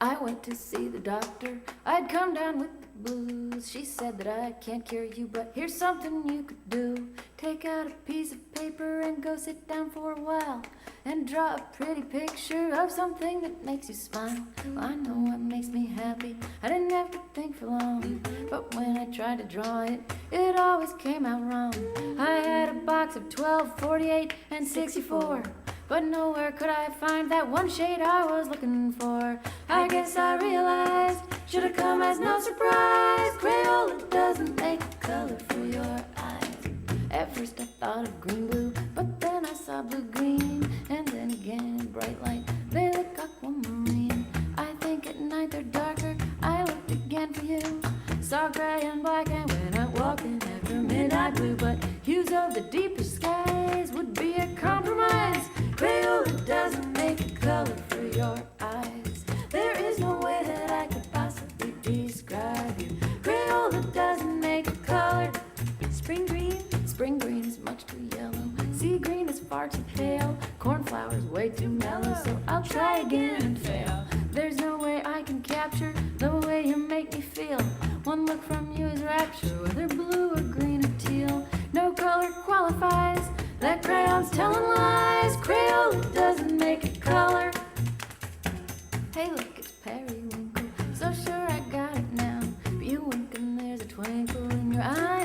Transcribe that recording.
I went to see the doctor, I'd come down with the blues. She said that I can't cure you, but here's something you could do. Take out a piece of paper and go sit down for a while and draw a pretty picture of something that makes you smile. Well, I know what makes me happy, I didn't have to think for long. But when I tried to draw it, it always came out wrong. I had a box of 12, 48, and 64, but nowhere could I find that one shade I was looking for. I guess I realized, should've come as no surprise, Crayola doesn't make a color for your eyes. At first I thought of green blue, but then I saw blue green, and then again bright light, they look aquamarine. I think at night they're darker, I looked again for you, saw gray and black and went out walking after midnight blue. But hues of the deepest skies would be a compromise. Crayola doesn't make a color for your eyes. There is no way that I could possibly describe you. Crayola doesn't make a color. Spring green is much too yellow. Sea green is far too pale. Cornflower's way too mellow. So I'll try again and fail. There's no way I can capture the way you make me feel. One look from you is rapture, whether blue or green or teal. No color qualifies. That crayon's telling lies. Crayola doesn't make a color. Hey, look, it's periwinkle. So sure I got it now. But you wink and there's a twinkle in your eye.